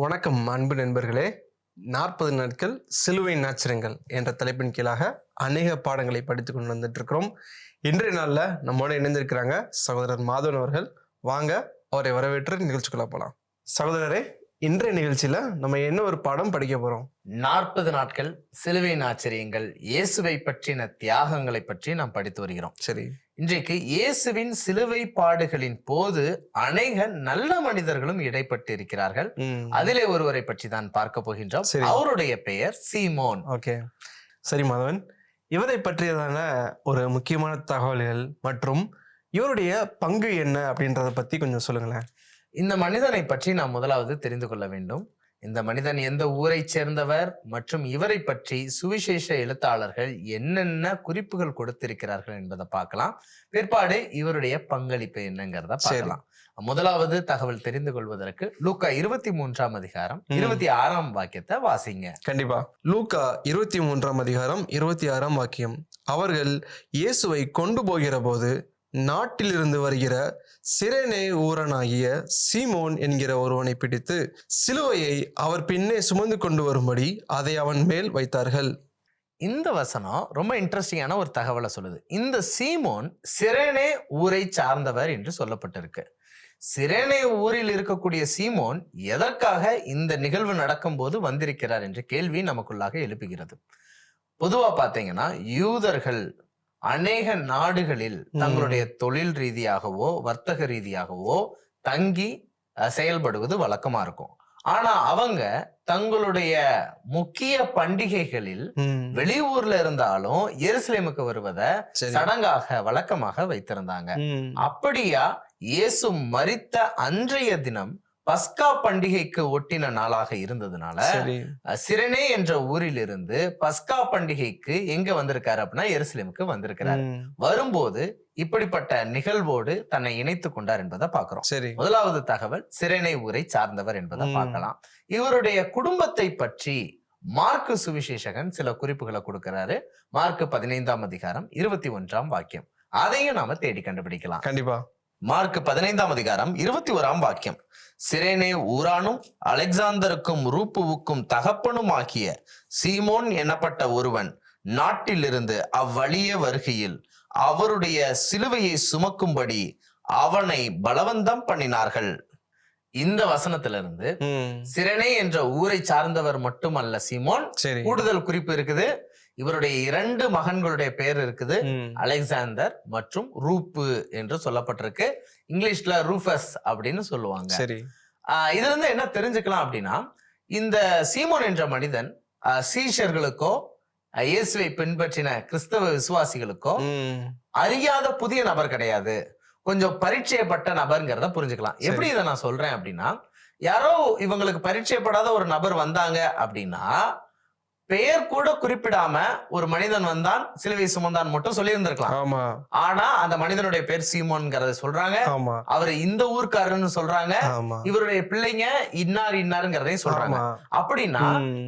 வணக்கம் அன்பு நண்பர்களே. 40 நாட்கள் சிலுவை நாச்சரங்கள் என்ற தலைப்பின் கீழாக அநேக பாடங்களை படித்துக் கொண்டு வந்துட்டு இருக்கிறோம். இன்றைய நாள்ல நம்மோட இணைந்திருக்கிறாங்க சகோதரர் மாதவன் அவர்கள். வாங்க அவரை வரவேற்று நிகழ்ச்சிக்குள்ள போலாம். சகோதரரே, இன்றைய நிகழ்ச்சியில நம்ம என்ன ஒரு பாடம் படிக்க போறோம்? 40 நாட்கள் சிலுவை நாச்சரியங்கள், இயேசுவை பற்றின தியாகங்களை பற்றி நாம் படித்து வருகிறோம். சரி, இன்றைக்கு இயேசுவின் சிலுவை பாடுகளின் போது அநேக நல்ல மனிதர்களும் இடைப்பட்டு இருக்கிறார்கள். அதிலே ஒருவரை பற்றி தான் பார்க்க போகின்றோம். அவருடைய பெயர் சீமோன். ஓகே, சரி மாதவன், இவரை பற்றியதான ஒரு முக்கியமான தகவல்கள் மற்றும் இவருடைய பங்கு என்ன அப்படின்றத பத்தி கொஞ்சம் சொல்லுங்களேன். இந்த மனிதனை பற்றி நாம் முதலாவது தெரிந்து கொள்ள வேண்டும். இந்த மனிதன் எந்த ஊரை சேர்ந்தவர் மற்றும் இவரை பற்றி சுவிசேஷ எழுத்தாளர்கள் என்னென்ன குறிப்புகள் கொடுத்திருக்கிறார்கள் என்பதை பார்க்கலாம். பிற்பாடு இவருடைய பங்களிப்பு என்னங்கிறத பார்க்கலாம். முதலாவது தகவல் தெரிந்து கொள்வதற்கு லூக்கா 23ஆம் அதிகாரம் 26ஆம் வாக்கியத்தை வாசிங்க. கண்டிப்பா. லூக்கா 23ஆம் அதிகாரம் 26ஆம் வாக்கியம். அவர்கள் இயேசுவை கொண்டு போகிற போது நாட்டிலிருந்து வருகிற சிரேனே ஊரனாகிய சீமோன் என்கிற ஒருவனை பிடித்து சிலுவையை அவர் பின்னே சுமந்து கொண்டு வரும்படி அதை அவன் மேல் வைத்தார்கள். இந்த வசனம் ரொம்ப இன்ட்ரெஸ்டிங்கான ஒரு தகவலை சொல்லுது. இந்த சீமோன் சிரேனே ஊரை சார்ந்தவர் என்று சொல்லப்பட்டிருக்கு. சிரேனே ஊரில் இருக்கக்கூடிய சீமோன் எதற்காக இந்த நிகழ்வு நடக்கும் போது வந்திருக்கிறார் என்ற கேள்வி நமக்குள்ளாக எழுப்புகிறது. பொதுவா பாத்தீங்கன்னா யூதர்கள் அநேக நாடுகளில் தங்களுடைய தொழில் ரீதியாகவோ வர்த்தக ரீதியாகவோ தங்கி செயல்படுவது வழக்கமா இருக்கும். ஆனா அவங்க தங்களுடைய முக்கிய பண்டிகைகளில் வெளியூர்ல இருந்தாலும் எருசலேமுக்கு வருவதை சடங்காக வழக்கமாக வைத்திருந்தாங்க. அப்படியா இயேசு மரித்த அன்றைய தினம் பஸ்கா பண்டிகைக்கு ஒட்டின நாளாக இருந்ததுனால சிரேனே என்ற ஊரில் இருந்து பஸ்கா பண்டிகைக்கு எங்க வந்திருக்காரு அப்படின்னா எருசலேமுக்கு வந்திருக்கிறார். வரும்போது இப்படிப்பட்ட நிகழ்வோடு தன்னை இணைத்துக் கொண்டார் என்பதை பார்க்கிறோம். முதலாவது தகவல் சிரேனே ஊரை சார்ந்தவர் என்பதை பார்க்கலாம். இவருடைய குடும்பத்தை பற்றி மார்க்கு சுவிசேஷகன் சில குறிப்புகளை கொடுக்கிறாரு. மார்க்கு 15ஆம் அதிகாரம் 21ஆம் வாக்கியம். அதையும் நாம தேடி கண்டுபிடிக்கலாம். கண்டிப்பா. மார்க் 15ஆம் அதிகாரம் 21ஆம் வாக்கியம். சிரேனே ஊரானும் அலெக்சாந்தருக்கும் ரூப்புவுக்கும் தகப்பனும் ஆகிய சீமோன் எனப்பட்ட ஒருவன் நாட்டிலிருந்து அவ்வழியே வருகையில் அவருடைய சிலுவையை சுமக்கும்படி அவனை பலவந்தம் பண்ணினார்கள். இந்த வசனத்திலிருந்து சிரேனே என்ற ஊரை சார்ந்தவர் மட்டுமல்ல சீமோன், கூடுதல் குறிப்பு இருக்குது. இவருடைய 2 மகன்களுடைய பெயர் இருக்குது, அலெக்சாந்தர் மற்றும் ரூப்பு என்று சொல்லப்பட்டிருக்கு. இங்கிலீஷ்ல ரூஃபஸ் அப்படின்னு சொல்லுவாங்க. இதுல இருந்து என்ன தெரிஞ்சுக்கலாம் அப்படின்னா, இந்த சீமோன் என்ற மனிதன் சீஷர்களுக்கோ இயேசுவை பின்பற்றின கிறிஸ்தவ விசுவாசிகளுக்கோ அறியாத புதிய நபர் கிடையாது, கொஞ்சம் பரிச்சயப்பட்ட நபர்ங்கிறத புரிஞ்சுக்கலாம். எப்படி இதை நான் சொல்றேன் அப்படின்னா, யாரோ இவங்களுக்கு பரிச்சயப்படாத ஒரு நபர் வந்தாங்க அப்படின்னா பெயர் கூட குறிப்பிடாம ஒரு மனிதன் வந்தான் சிலுவை சுமந்தான் மட்டும் சொல்லி இருந்திருக்கலாம். ஆனா அந்த மனிதனுடைய பேர் சீமோன்ங்கிறத சொல்றாங்க. அவர் இந்த ஊர்க்காரன்னு சொல்றாங்க. இவருடைய பிள்ளைங்க இன்னார் இன்னாருங்கிறதையும் சொல்றாங்க. அப்படின்னா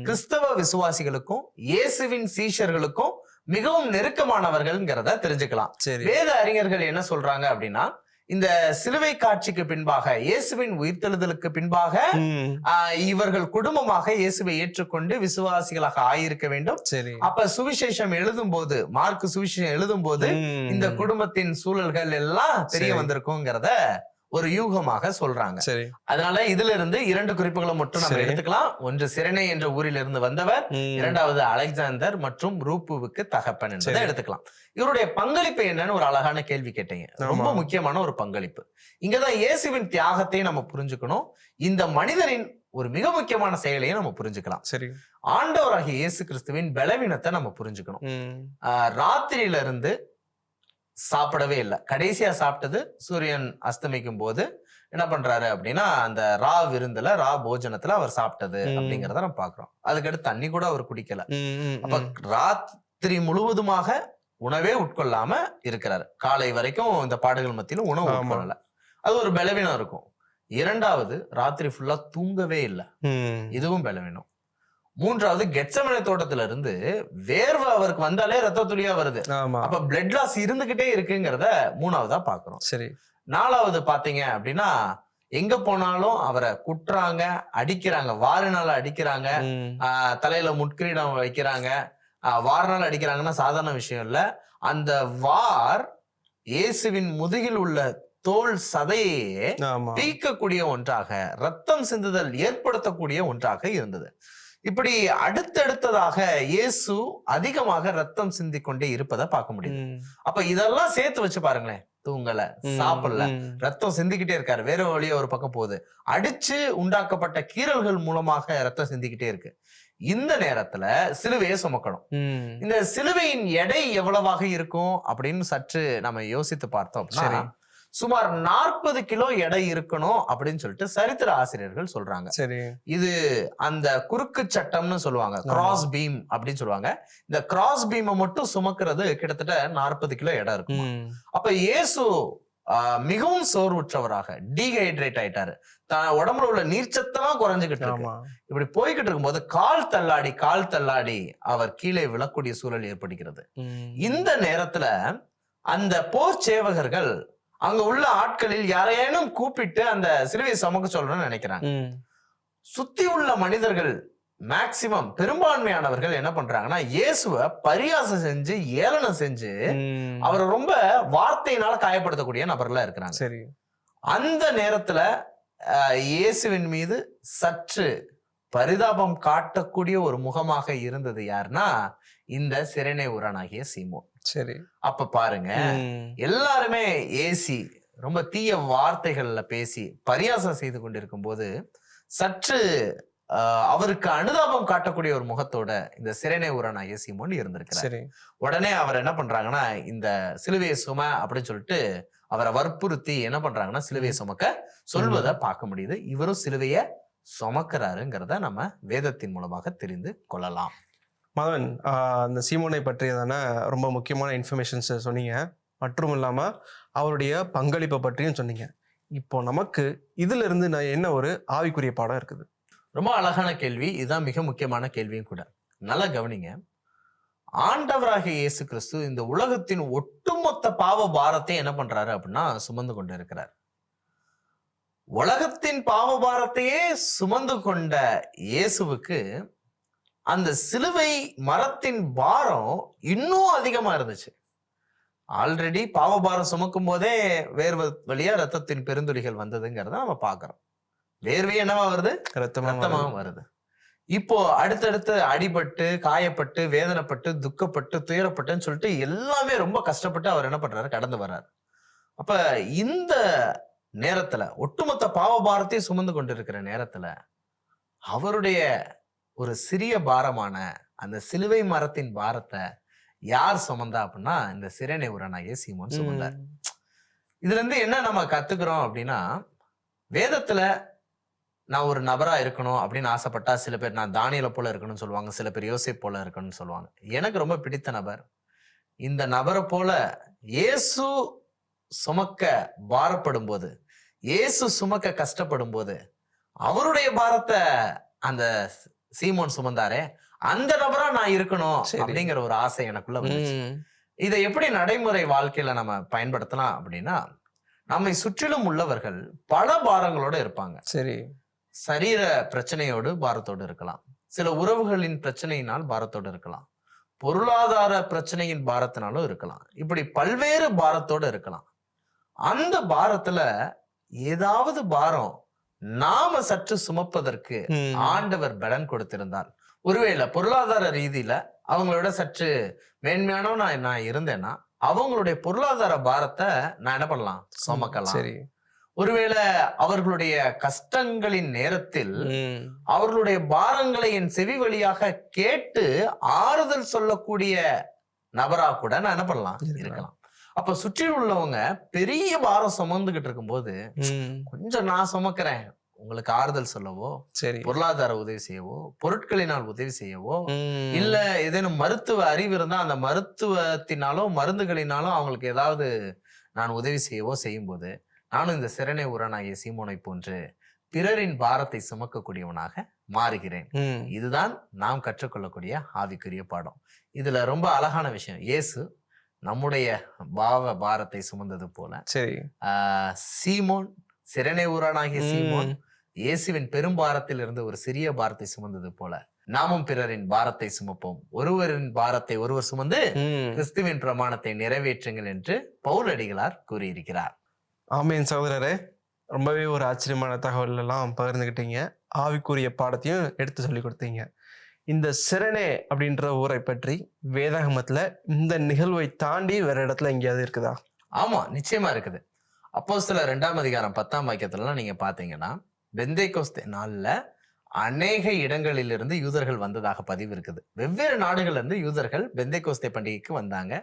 கிறிஸ்தவ விசுவாசிகளுக்கும் இயேசுவின் சீஷர்களுக்கும் மிகவும் நெருக்கமானவர்கள்ங்கிறத தெரிஞ்சுக்கலாம். வேத அறிஞர்கள் என்ன சொல்றாங்க அப்படின்னா, இந்த சிலுவை காட்சிக்கு பின்பாக இயேசுவின் உயிர்த்தெழுதலுக்கு பின்பாக இவர்கள் குடும்பமாக இயேசுவை ஏற்றுக்கொண்டு விசுவாசிகளாக ஆயிருக்க வேண்டும். அப்ப சுவிசேஷம் எழுதும் போது, மார்க் சுவிசேஷம் எழுதும் போது இந்த குடும்பத்தின் சூழல்கள் எல்லாம் தெரிய வந்திருக்குங்கிறத ஒரு யூகமாக சொல்றாங்க. அதனால இதுல இருந்து 2 குறிப்புகளை மட்டும் நம்ம எடுத்துக்கலாம். ஒன்று சிரேனே என்ற ஊரில் இருந்து வந்தவர், இரண்டாவது அலெக்சாந்தர் மற்றும் ரூப்புவுக்கு தகப்பன் என்பதை எடுத்துக்கலாம். இவருடைய பங்களிப்பு என்னன்னு ஒரு அழகான கேள்வி கேட்டீங்க. ரொம்ப முக்கியமான ஒரு பங்களிப்பு. இங்கதான் இயேசுவின் தியாகத்தை நம்ம புரிஞ்சுக்கணும். இந்த மனிதனின் ஒரு மிக முக்கியமான செயலையும் நம்ம புரிஞ்சுக்கலாம். ஆண்டவராகிய இயேசு கிறிஸ்துவின் பலவீனத்தை நம்ம புரிஞ்சுக்கணும். ராத்திரியில இருந்து சாப்பிடவே இல்லை. கடைசியா சாப்பிட்டது சூரியன் அஸ்தமிக்கும் போது என்ன பண்றாரு அப்படின்னா, அந்த ரா விருந்துல ரா போஜனத்துல அவர் சாப்பிட்டது அப்படிங்கறத நம்ம பாக்குறோம். அதுக்கடுத்து தண்ணி கூட அவர் குடிக்கல. அப்ப ராத்திரி முழுவதுமாக உணவே உட்கொள்ளாம இருக்கிறாரு. காலை வரைக்கும் இந்த பாடுகள் மத்தியிலும் உணவு உட்கொள்ளல. அது ஒரு பலவீனம் இருக்கும். இரண்டாவது, ராத்திரி ஃபுல்லா தூங்கவே இல்லை. இதுவும் பலவீனம். மூன்றாவது, கெத்செமனே தோட்டத்துல இருந்து வேர்வை அவருக்கு வந்தாலே ரத்த துளியா வருது. அப்ப பிளட் லாஸ் இருந்துகிட்டே இருக்குங்கிறத மூணாவதா பாக்குறோம். நாலாவது பாத்தீங்க அப்படின்னா, எங்க போனாலும் அவரை குட்டுறாங்க, அடிக்கிறாங்க, வாரினால அடிக்கிறாங்க, தலையில முட்கிரீடம் வைக்கிறாங்க, வாரினால அடிக்கிறாங்கன்னா சாதாரண விஷயம் இல்ல. அந்த வார் இயேசுவின் முதுகில் உள்ள தோல் சதையே பீக்கக்கூடிய ஒன்றாக, ரத்தம் சிந்துதல் ஏற்படுத்தக்கூடிய ஒன்றாக இருந்தது. இப்படி அடுத்தடுத்ததாக இயேசு அதிகமாக ரத்தம் சிந்தி கொண்டே இருப்பதை பார்க்க முடியும். அப்ப இதெல்லாம் சேர்த்து வச்சு பாருங்களேன். தூங்கல, சாப்பிடல, ரத்தம் சிந்திக்கிட்டே இருக்காரு, வேற வழியா ஒரு பக்கம் போகுது, அடிச்சு உண்டாக்கப்பட்ட கீறல்கள் மூலமாக ரத்தம் சிந்திக்கிட்டே இருக்கு. இந்த நேரத்துல சிலுவையை சுமக்கணும். இந்த சிலுவையின் எடை எவ்வளவாக இருக்கும் அப்படின்னு சற்று நம்ம யோசித்து பார்த்தோம். சுமார் 40 கிலோ எடை இருக்கணும் அப்படின்னு சொல்லிட்டு சரித்திர ஆசிரியர்கள் சொல்றாங்க. சரி, இது அந்த குறுக்கு சட்டம்னு சொல்லுவாங்க, கிராஸ் பீம் அப்படின்னு சொல்லுவாங்க. இந்த கிராஸ் பீமை மட்டும் சுமக்கிறது கிட்டத்தட்ட 40 கிலோ எடை இருக்கும். அப்ப இயேசு மிகவும் சோர்வுற்றவராக, டீஹைட்ரேட் ஆயிட்டாரு, உடம்புல உள்ள நீர்ச்சத்தெல்லாம் குறைஞ்சுகிட்டு இருக்கு. இப்படி போய்கிட்டு இருக்கும்போது கால் தள்ளாடி அவர் கீழே விழக்கூடிய சூழல் ஏற்படுகிறது. இந்த நேரத்துல அந்த போர் சேவகர்கள் அங்க உள்ள ஆட்களில் யாரையேனும் கூப்பிட்டு அந்த சிலுவையை சுமக்க சொல்லணும்னு நினைக்கிறாங்க. சுத்தி உள்ள மனிதர்கள் மேக்சிமம் பெரும்பான்மையானவர்கள் என்ன பண்றாங்கன்னா, இயேசுவை பரியாசம் செஞ்சு, ஏளனம் செஞ்சு, அவரை ரொம்ப வார்த்தையினால காயப்படுத்தக்கூடிய நபர்களா இருக்கிறாங்க. சரி, அந்த நேரத்துல இயேசுவின் மீது சற்று பரிதாபம் காட்டக்கூடிய ஒரு முகமாக இருந்தது யாருன்னா, இந்த சிரேனே ஊரானாகிய சீமோன். சரி, அப்ப பாருங்க, எல்லாருமே ஏசி ரொம்ப தீய வார்த்தைகள்ல பேசி பரியாசம் செய்து கொண்டிருக்கும் போது சற்று அவருக்கு அனுதாபம் காட்டக்கூடிய ஒரு முகத்தோட இந்த சிரேனே ஊரானாகிய சீமோன் இருந்திருக்கிறார். உடனே அவர் என்ன பண்றாங்கன்னா, இந்த சிலுவையை சும அப்படின்னு சொல்லிட்டு அவரை வற்புறுத்தி என்ன பண்றாங்கன்னா, சிலுவையை சுமக்க சொல்வதை பார்க்க முடியுது. இவரும் சிலுவைய சுமக்கிறாருங்கிறத நம்ம வேதத்தின் மூலமாக தெரிந்து கொள்ளலாம். மாதவன், அந்த சீமோனை பற்றியதான ரொம்ப முக்கியமான இன்ஃபர்மேஷன்ஸ் சொன்னீங்க. மற்றும் இல்லாம அவருடைய பங்களிப்பை பற்றியும் சொன்னீங்க. இப்போ நமக்கு இதுல இருந்து என்ன ஒரு ஆவிக்குரிய பாடம் இருக்குது? ரொம்ப அழகான கேள்வி. இதுதான் மிக முக்கியமான கேள்வியும் கூட. நல்லா கவனிங்க. ஆண்டவராகிய இயேசு கிறிஸ்து இந்த உலகத்தின் ஒட்டுமொத்த பாவ பாரத்தை என்ன பண்றாரு அப்படின்னா சுமந்து கொண்டு இருக்கிறார். உலகத்தின் பாவ பாரத்தையே சுமந்து கொண்ட இயேசுவுக்கு அந்த சிலுவை மரத்தின் பாரம் இன்னும் அதிகமா இருந்துச்சு. ஆல்ரெடி பாவபாரம் சுமக்கும் போதே வேர்வை வழியா ரத்தத்தின் பெருந்துளிகள் வந்ததுங்கிறத நம்ம பாக்குறோம். வேர்வையே என்னவா வருது? ரத்தமா வருது. இப்போ அடுத்தடுத்து அடிபட்டு, காயப்பட்டு, வேதனைப்பட்டு, துக்கப்பட்டு, துயரப்பட்டுன்னு சொல்லிட்டு எல்லாமே ரொம்ப கஷ்டப்பட்டு அவர் என்ன பண்றாரு, கடந்து வர்றாரு. அப்ப இந்த நேரத்துல ஒட்டுமொத்த பாவபாரத்தையும் சுமந்து கொண்டிருக்கிற நேரத்துல அவருடைய ஒரு சிறிய பாரமான அந்த சிலுவை மரத்தின் பாரத்தை யார் சுமந்தா அப்படின்னா, இந்த சிரேனே ஊரானாகிய சீமோன் சுமந்தார். இதுல இருந்து என்ன நம்ம கத்துக்கிறோம் அப்படின்னா, வேதத்துல நான் ஒரு நபரா இருக்கணும் அப்படின்னு ஆசைப்பட்டா சில பேர் நான் தானியேலை போல இருக்கணும்னு சொல்லுவாங்க, சில பேர் யோசேப்பு போல இருக்கணும்னு சொல்லுவாங்க. எனக்கு ரொம்ப பிடித்த நபர் இந்த நபரை போல இயேசு சுமக்க பாரப்படும் போது, இயேசு சுமக்க கஷ்டப்படும் போது அவருடைய பாரத்தை அந்த சீமோன் சுமந்தாரே, அந்த நபரா நான் இருக்கணும் அப்படிங்கிற ஒரு ஆசை எனக்குள்ள வந்துச்சு. இதை எப்படி நடைமுறை வாழ்க்கையில நம்ம பயன்படுத்தலாம் அப்படின்னா, நம்மை சுற்றிலும் உள்ளவர்கள் பல பாரங்களோட இருப்பாங்க. சரி, சரீர பிரச்சனையோடு பாரத்தோடு இருக்கலாம், சில உறவுகளின் பிரச்சனையினால் பாரத்தோடு இருக்கலாம், பொருளாதார பிரச்சனையின் பாரத்தினாலும் இருக்கலாம், இப்படி பல்வேறு பாரத்தோடு இருக்கலாம். அந்த பாரத்துல ஏதாவது பாரம் நாம சற்று சுமப்பதற்கு ஆண்டவர் பலன் கொடுத்திருந்தால், ஒருவேளை பொருளாதார ரீதியில அவங்களோட சற்று மேன்மையானவனா நான் இருந்தேன்னா அவங்களுடைய பொருளாதார பாரத்தை நான் என்ன பண்ணலாம், சுமக்கலாம். சரி, ஒருவேளை அவர்களுடைய கஷ்டங்களின் நேரத்தில் அவர்களுடைய பாரங்களை என் செவி வழியாக கேட்டு ஆறுதல் சொல்லக்கூடிய நபரா கூட நான் என்ன பண்ணலாம், இருக்கலாம். அப்ப சுற்றி உள்ளவங்க பெரிய பாரம் சுமந்துகிட்டு இருக்கும் போது கொஞ்சம் நான் சுமக்கிறேன், உங்களுக்கு ஆறுதல் சொல்லவோ, சரி, பொருளாதார உதவி செய்யவோ, பொருட்களினால் உதவி செய்யவோ, இல்ல ஏதேனும் மருத்துவ அறிவு இருந்தா அந்த மருத்துவத்தினாலோ மருந்துகளினாலும் அவங்களுக்கு ஏதாவது நான் உதவி செய்யவோ செய்யும் போது, நானும் இந்த சிரேனே ஊரானாகிய சீமோனை போன்று பிறரின் பாரத்தை சுமக்கக்கூடியவனாக மாறுகிறேன். இதுதான் நாம் கற்றுக்கொள்ளக்கூடிய ஆவிக்குரிய பாடம். இதுல ரொம்ப அழகான விஷயம், இயேசு நம்முடைய பாரத்தை சுமந்தது போல சரி சீமோன் சிரேனே ஊரானாகிய சீமோன் இயேசுவின் பெரும் பாரத்தில் இருந்து ஒரு சிறிய பாரத்தை சுமந்தது போல நாமும் பிறரின் பாரத்தை சுமப்போம், ஒருவரின் பாரத்தை ஒருவர் சுமந்து கிறிஸ்துவின் பிரமாணத்தை நிறைவேற்றுங்கள் என்று பவுலடிகளார் கூறியிருக்கிறார். ஆமேன் சகோதரரே, ரொம்பவே ஒரு ஆச்சரியமான தகவல் எல்லாம் பகிர்ந்துக்கிட்டீங்க. ஆவிக்குரிய பாடத்தையும் எடுத்து சொல்லி கொடுத்தீங்க. இந்த சிரேனே அப்படின்ற ஊரை பற்றி வேதாகமத்துல இந்த நிகழ்வை தாண்டி வேற இடத்துல எங்கேயாவது இருக்குதா? ஆமா, நிச்சயமா இருக்குது. அப்போஸ்தலர் 2ஆம் அதிகாரம் 10ஆம் வாக்கியத்துலலாம் நீங்க பாத்தீங்கன்னா பெந்தேகோஸ்தே நாள்ல அநேக இடங்களிலிருந்து யூதர்கள் வந்ததாக பதிவு இருக்குது. வெவ்வேறு நாடுகள்ல இருந்து யூதர்கள் பெந்தேகோஸ்தே பண்டிகைக்கு வந்தாங்க.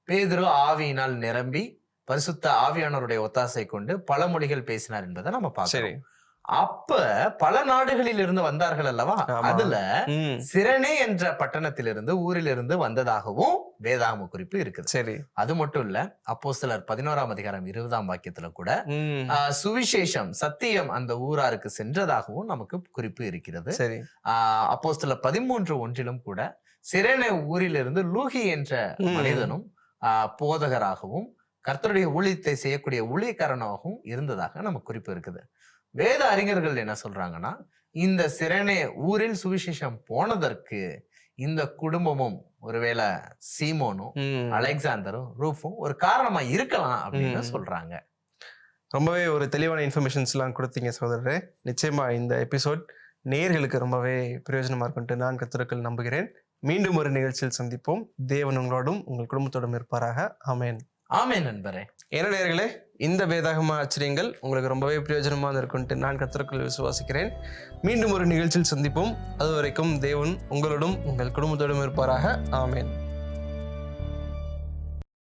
பேதுரு ஆவியினால் நிரம்பி பரிசுத்த ஆவியானவருடைய ஒத்தாசை கொண்டு பல மொழிகள் பேசினார் என்பதை நம்ம பார்க்கிறோம். அப்ப பல நாடுகளில் இருந்து வந்தார்கள் அல்லவா? அதுல சிரேனே என்ற பட்டணத்திலிருந்து ஊரிலிருந்து வந்ததாகவும் வேதாகம குறிப்பு இருக்குது. சரி, அது மட்டும் இல்ல, அப்போஸ்தலர் 11ஆம் அதிகாரம் 20ஆம் வாக்கியத்துல கூட சுவிசேஷம் சத்தியம் அந்த ஊராருக்கு சென்றதாகவும் நமக்கு குறிப்பு இருக்கிறது. சரி, அப்போஸ்தலர் 13:1 கூட சிரேனே ஊரிலிருந்து லூகி என்ற மனிதனும் போதகராகவும் கர்த்தருடைய ஊழியத்தை செய்யக்கூடிய ஊழியக்காரனாகவும் இருந்ததாக நமக்கு குறிப்பு இருக்குது. வேத அறிஞர்கள் என்ன சொல்றாங்கன்னா, இந்த சிரேனே ஊரில் சுவிசேஷம் போனதற்கு இந்த குடும்பமும் ஒருவேளை சீமோனும் அலெக்சாந்தரும் ரூஃபும் ஒரு காரணமா இருக்கலாம் அப்படின்னு சொல்றாங்க. ரொம்பவே ஒரு தெளிவான இன்ஃபர்மேஷன்ஸ் எல்லாம் கொடுத்தீங்க சகோதரரே. நிச்சயமா இந்த எபிசோட் நேயர்களுக்கு ரொம்பவே பிரயோஜனமா இருக்கும்ட்டு நான் கர்த்தருக்குள் நம்புகிறேன். மீண்டும் ஒரு நிகழ்ச்சியில் சந்திப்போம். தேவன் உங்களோடும் உங்கள் குடும்பத்தோடும் இருப்பாராக. ஆமேன். ஆமேன் நண்பரே. என்ன நேயர்களே, இந்த வேதாகம ஆச்சரியங்கள் உங்களுக்கு ரொம்பவே பிரயோஜனமாக இருக்கும்ட்டு நான் கர்த்தருக்குள் விசுவாசிக்கிறேன். மீண்டும் ஒரு நிகழ்ச்சியில் சந்திப்போம். அது வரைக்கும் தேவன் உங்களோடும் உங்கள் குடும்பத்தோடும் இருப்பாராக. ஆமேன்.